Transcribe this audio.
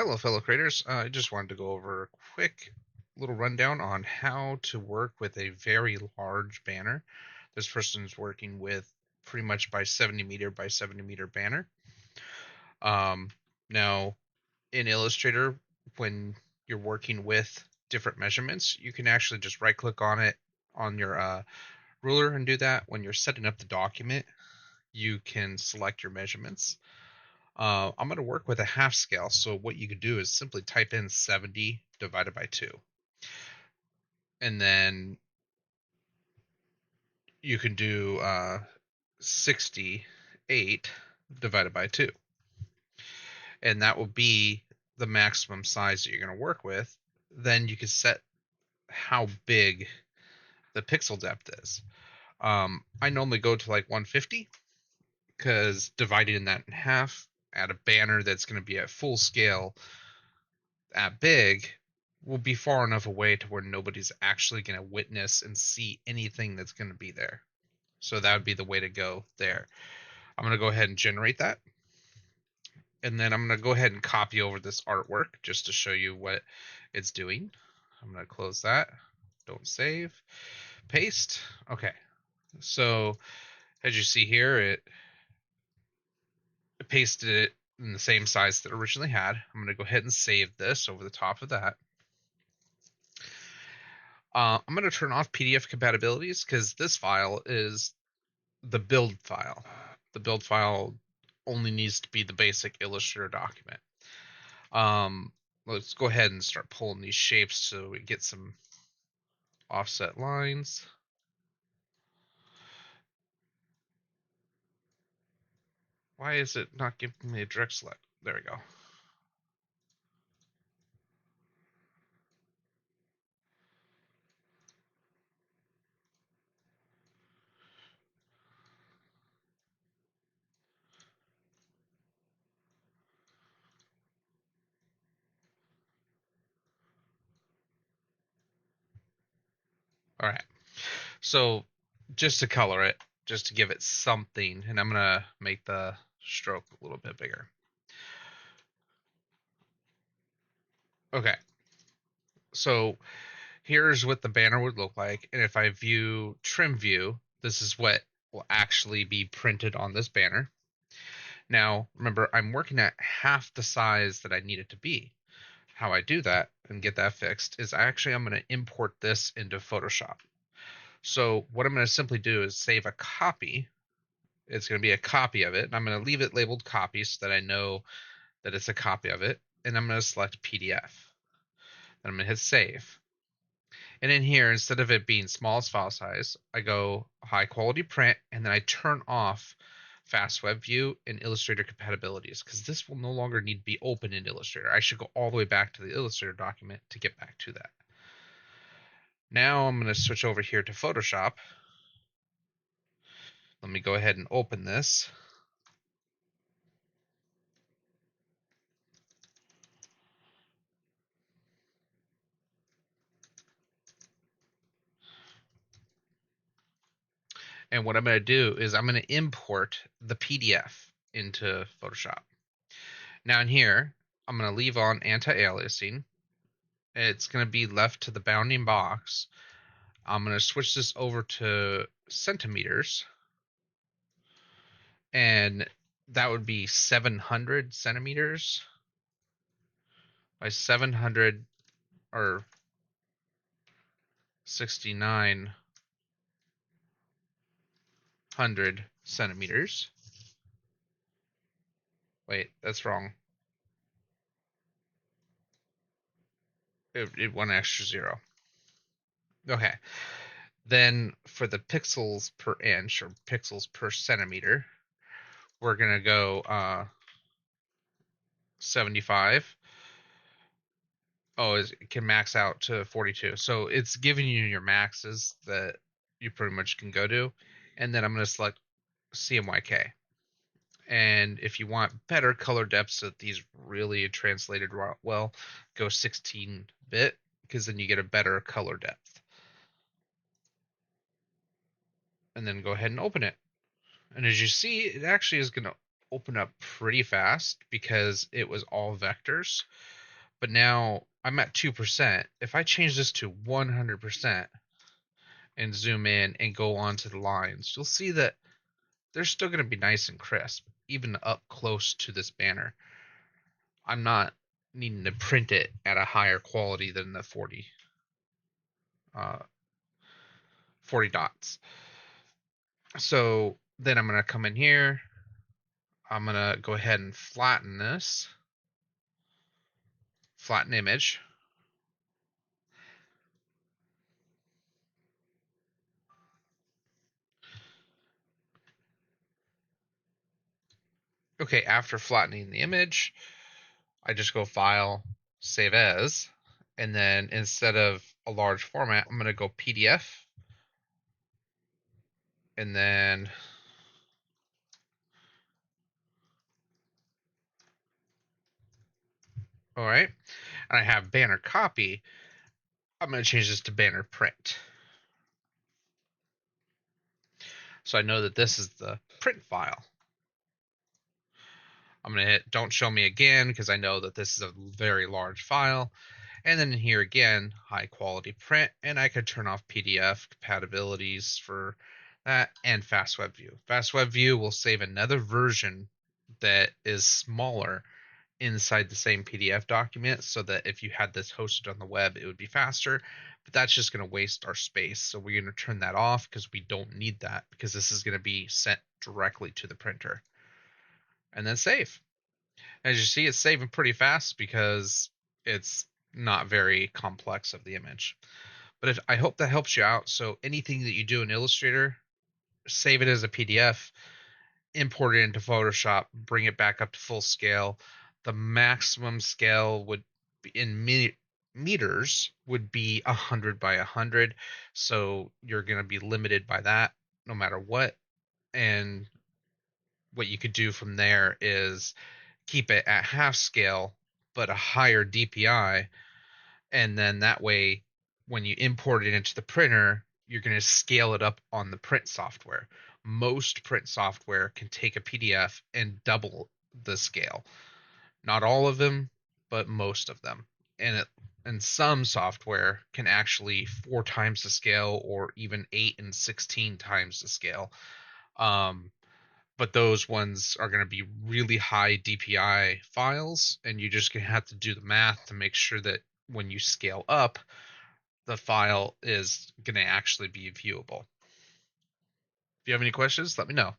Hello, fellow creators. I just wanted to go over a quick little rundown on how to work with a very large banner. This person's working with pretty much by 70 meter by 70 meter banner. Um, Now, in Illustrator, when you're working with different measurements, you can actually just right click on it on your ruler and do that. When you're setting up the document, you can select your measurements. I'm going to work with a half scale. So what you could do is simply type in 70 divided by 2. And then you can do 68 divided by 2. And that will be the maximum size that you're going to work with. Then you can set how big the pixel depth is. I normally go to like 150 because dividing that in half at a banner that's going to be at full scale at big will be far enough away to where nobody's actually going to witness and see anything that's going to be there. So that would be the way to go there. I'm going to go ahead and generate that. And then I'm going to go ahead and copy over this artwork just to show you what it's doing. I'm going to close that. Don't save. Paste. Okay. So as you see here, it pasted it in the same size that it originally had. I'm going to go ahead and save this over the top of that. I'm going to turn off PDF compatibilities because this file is the build file. The build file only needs to be the basic Illustrator document. Let's go ahead and start pulling these shapes so we get some offset lines. Why is it not giving me a direct select? There we go. All right. So just to color it, just to give it something, and I'm going to make the stroke a little bit bigger. Okay. So here's what the banner would look like. And if I view trim view, this is what will actually be printed on this banner. Now, remember, I'm working at half the size that I need it to be. How I do that and get that fixed is I'm going to import this into Photoshop. So what I'm going to simply do is save a copy. It's going to be a copy of it. And I'm going to leave it labeled copy so that I know that it's a copy of it. And I'm going to select PDF. Then I'm going to hit save. And in here, instead of it being smallest file size, I go high quality print, and then I turn off fast web view and Illustrator compatibilities because this will no longer need to be open in Illustrator. I should go all the way back to the Illustrator document to get back to that. Now I'm going to switch over here to Photoshop. Let me go ahead and open this. And what I'm going to do is I'm going to import the PDF into Photoshop. Now in here, I'm going to leave on anti-aliasing. It's going to be left to the bounding box. I'm going to switch this over to centimeters. And that would be 700 centimeters by 700 or 6,900 centimeters. Wait, that's wrong. It one extra zero. Okay. Then for the pixels per inch or pixels per centimeter, we're going to go 75. Oh, it can max out to 42. So it's giving you your maxes that you pretty much can go to. And then I'm going to select CMYK. And if you want better color depths so that these really translated well, go 16-bit because then you get a better color depth. And then go ahead and open it. And as you see, it actually is going to opened up pretty fast because it was all vectors. But now I'm at 2%. If I change this to 100% and zoom in and go onto the lines, you'll see that they're still going to be nice and crisp, even up close to this banner. I'm not needing to print it at a higher quality than the 40 dots. So then I'm going to come in here. I'm going to go ahead and flatten this. Flatten image. Okay, after flattening the image, I just go File, Save As, and then instead of a large format, I'm going to go PDF, and then all right, and I have banner copy. I'm going to change this to banner print. So I know that this is the print file. I'm going to hit don't show me again because I know that this is a very large file. And then here again, high quality print, and I could turn off PDF compatibilities for that and fast web view. Fast web view will save another version that is smaller inside the same PDF document so that if you had this hosted on the web, it would be faster. But that's just going to waste our space. So we're going to turn that off because we don't need that because this is going to be sent directly to the printer. And then save. As you see, it's saving pretty fast because it's not very complex of the image. But I hope that helps you out. So anything that you do in Illustrator, save it as a PDF, import it into Photoshop, bring it back up to full scale. The maximum scale would be in meters would be 100 by 100. So you're going to be limited by that no matter what. And what you could do from there is keep it at half scale, but a higher DPI. And then that way, when you import it into the printer, you're going to scale it up on the print software. Most print software can take a PDF and double the scale. Not all of them, but most of them. And some software can actually 4 times the scale or even 8 and 16 times the scale. But those ones are going to be really high DPI files, and you're just going to have to do the math to make sure that when you scale up, the file is going to actually be viewable. If you have any questions, let me know.